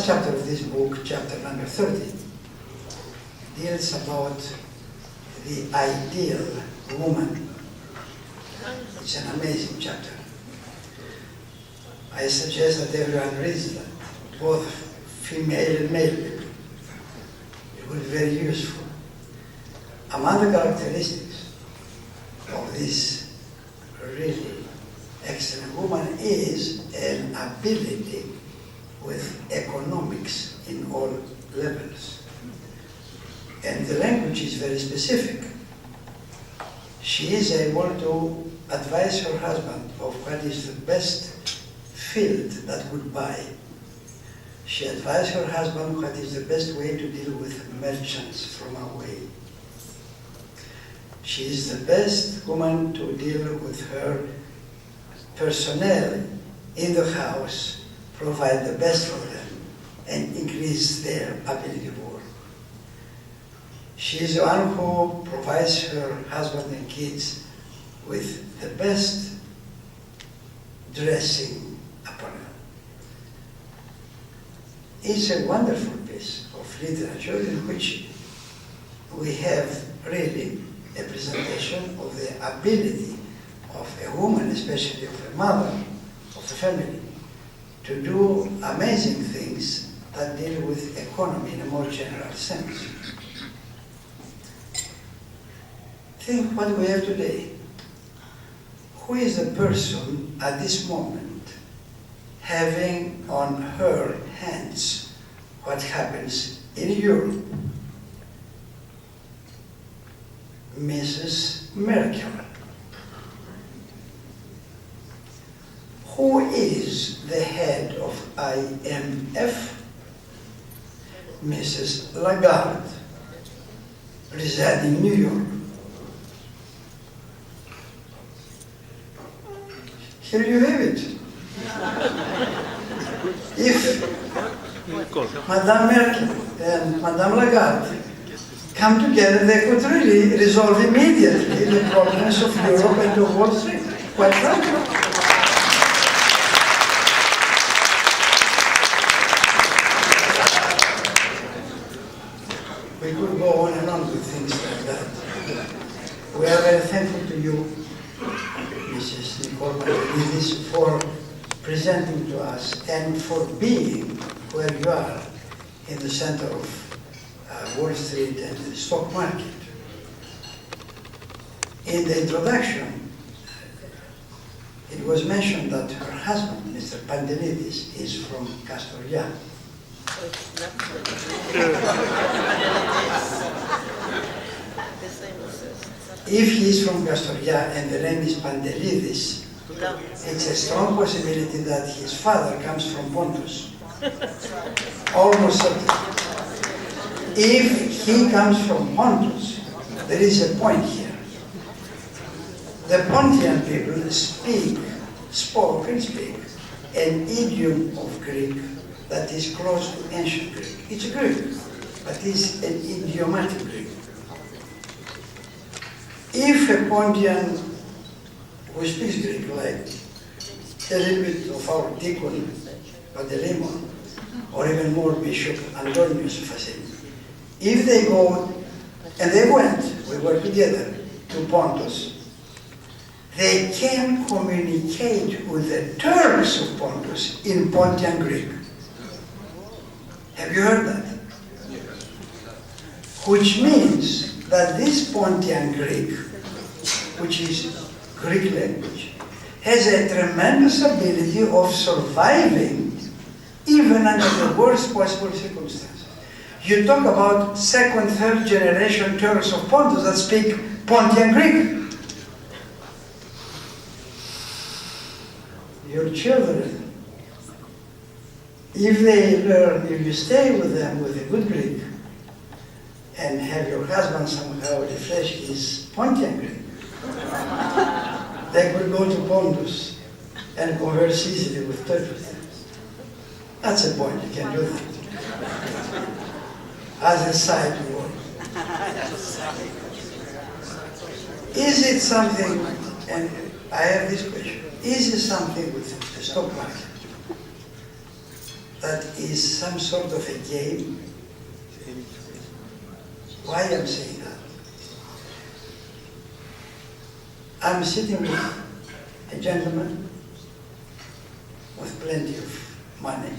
last chapter of this book, chapter number 30, deals about the ideal woman. It's an amazing chapter. I suggest that everyone reads that, both female and male people. It will be very useful. Among the characteristics of this really excellent woman is an ability with economics in all levels. And the language is very specific. She is able to advise her husband of what is the best field that would buy. She advised her husband what is the best way to deal with merchants from away. She is the best woman to deal with her personnel in the house, provide the best for them, and increase their ability of work. She is the one who provides her husband and kids with the best dressing apparel. It's a wonderful piece of literature in which we have really a presentation of the ability of a woman, especially of a mother of the family, to do amazing things that deal with economy in a more general sense. Think what we have today. Who is the person at this moment having on her hands what happens in Europe? Mrs. Merkel. Who is the head of IMF? Mrs. Lagarde, residing in New York. Here you have it. If Madame Merkel and Madame Lagarde come together, they could really resolve immediately the problems of Europe and of Wall Street. Quite frankly. We could go on and on with things like that. We are very thankful to you, Mrs. Nicole Petallides, for presenting to us and for being where you are in the center of Wall Street and the stock market. In the introduction, it was mentioned that her husband, Mr. Petallides, is from Castoria. If he is from Castoria and the name is Petallides, it's a strong possibility that his father comes from Pontus. Almost certain. If he comes from Pontus, there is a point here. The Pontian people spoke an idiom of Greek that is close to ancient Greek. It's Greek, but it's an idiomatic Greek. If a Pontian who speaks Greek, like a little bit of our deacon, Panteleimon, or even more Bishop Antonius Fasini, if they go, and they went, we were together, to Pontus, they can communicate with the Turks of Pontus in Pontian Greek. Have you heard that? Which means that this Pontian Greek, which is Greek language, has a tremendous ability of surviving even under the worst possible circumstances. You talk about second, third generation Turks of Pontus that speak Pontian Greek. Your children, if they learn, if you stay with them with a good Greek, and have your husband somehow refresh his Pontian Greek, they could go to Pontus and converse easily with Turks. That's a point, you can do that. As a side word. Is it something, and I have this question, is it something with the stock market that is some sort of a game. Why I'm saying that? I'm sitting with a gentleman with plenty of money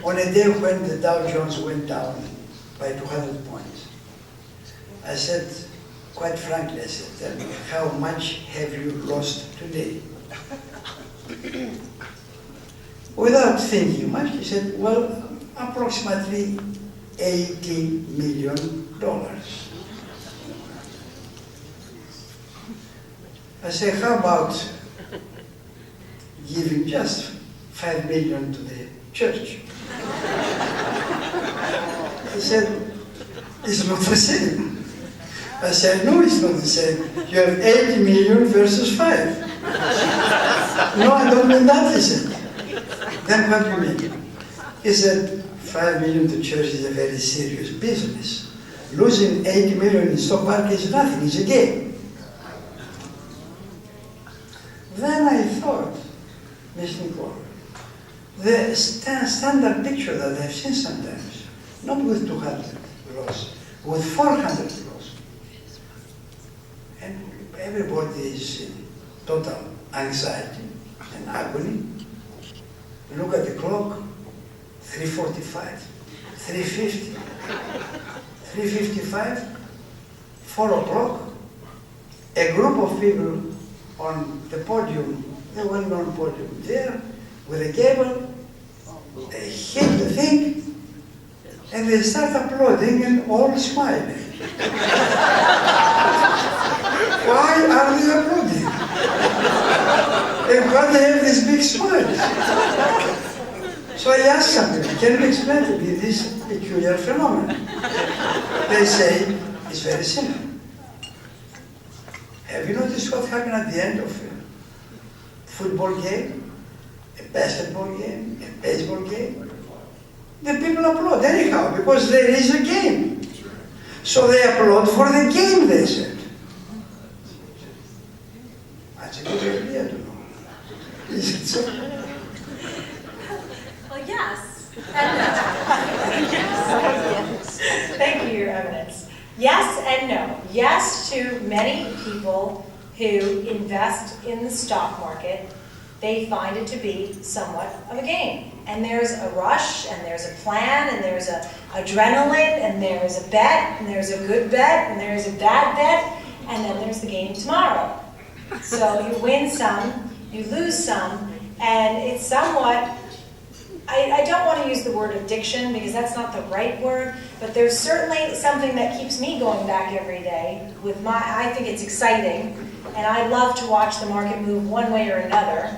on a day when the Dow Jones went down by 200 points. I said, quite frankly, I said, tell me, how much have you lost today? Without thinking much, he said, well, approximately $80 million. I said, how about giving just $5 million to the church? He said, it's not the same. I said, no, it's not the same. You have 80 million versus 5. No, I don't mean that, he said. Then what do you mean? He said, 5 million to church is a very serious business. Losing 80 million in stock market is nothing, it's a game. Then I thought, Miss Nicole, the standard picture that I've seen sometimes, not with 200 loss, with 400 loss. And everybody is in total anxiety and agony. Look at the clock, 3:45, 3:50, 3:55, 4 o'clock. A group of people on the podium, the well-known podium there, with a cable, they hit the thing, and they start applauding and all smiling. Why are they applauding? And why they have these big smiles? So I asked somebody, can you explain to me this peculiar phenomenon? They say, it's very simple. Have you noticed what happened at the end of a football game, a basketball game, a baseball game? The people applaud anyhow because there is a game. So they applaud for the game, they said. That's a good idea to know. Is it so? Well, yes. And no. Thank you, Your Eminence. Yes and no. Yes to many people who invest in the stock market. They find it to be somewhat of a game. And there's a rush, and there's a plan, and there's a adrenaline, and there's a bet, and there's a good bet, and there's a bad bet, and then there's the game tomorrow. So you win some, you lose some, and it's somewhat, I don't want to use the word addiction because that's not the right word, but there's certainly something that keeps me going back every day. I think it's exciting, and I love to watch the market move one way or another,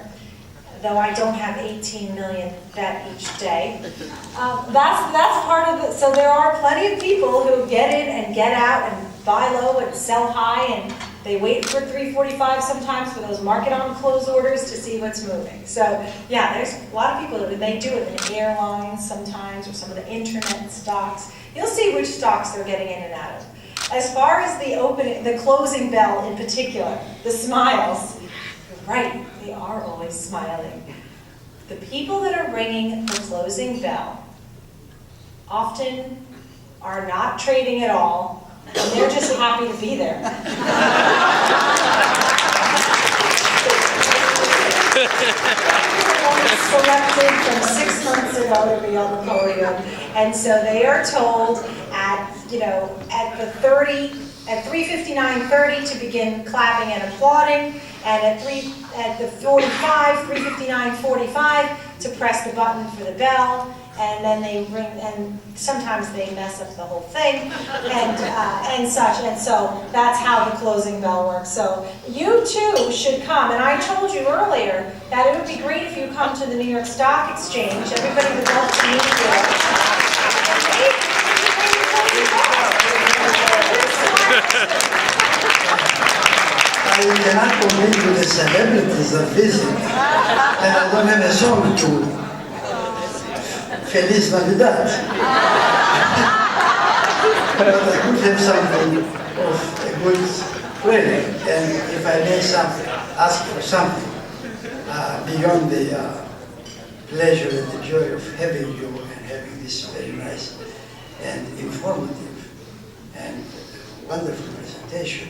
though I don't have 18 million bet each day. That's part of it. So there are plenty of people who get in and get out and buy low and sell high, and they wait for 3:45 sometimes for those market on close orders to see what's moving. So yeah, there's a lot of people that they do it in airlines sometimes, or some of the internet stocks. You'll see which stocks they're getting in and out of. As far as the closing bell in particular, the smiles, you're right, they are always smiling. The people that are ringing the closing bell often are not trading at all, and they're just happy to be there. Selected from 6 months ago to be on the podium, and so they are told at the 3:59:30 to begin clapping and applauding, and at the 3:59:45 to press the button for the bell. And then they ring, and sometimes they mess up the whole thing, and such. And so that's how the closing bell works. So you too should come. And I told you earlier that it would be great if you come to the New York Stock Exchange. Everybody would love to meet you. I cannot compete with the celebrities that visit, and I don't have a song to. Feliz Navidad. But I could have something of a good prayer, and if I may ask for something beyond the pleasure and the joy of having you and having this very nice and informative and wonderful presentation.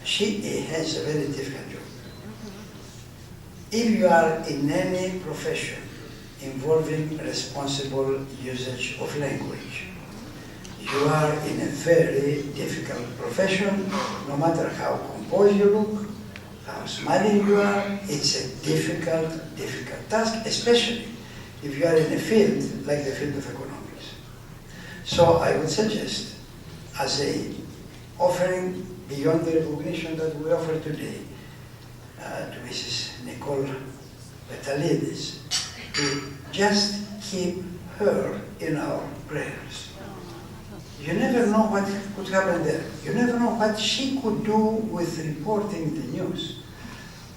She has a very difficult job. If you are in any profession involving responsible usage of language, you are in a very difficult profession, no matter how composed you look, how smiling you are. It's a difficult task, especially if you are in a field like the field of economics. So I would suggest, as a offering beyond the recognition that we offer today to Mrs. Nicole Petallides, to just keep her in our prayers. You never know what could happen there. You never know what she could do with reporting the news.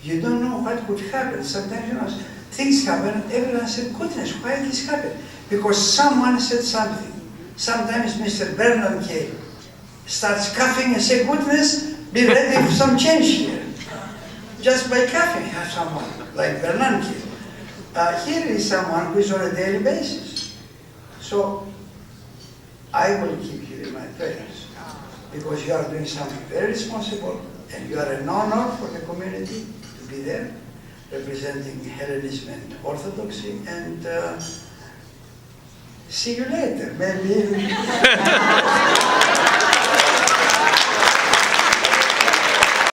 You don't know what could happen. Sometimes, you know, things happen, everyone said, goodness, why did this happen? Because someone said something. Sometimes Mr. Bernanke starts coughing and say, goodness, be ready for some change here. Just by coughing, have someone like Bernanke. Here is someone who is on a daily basis. So I will keep you in my prayers because you are doing something very responsible and you are an honor for the community to be there, representing Hellenism and Orthodoxy, and see you later, maybe.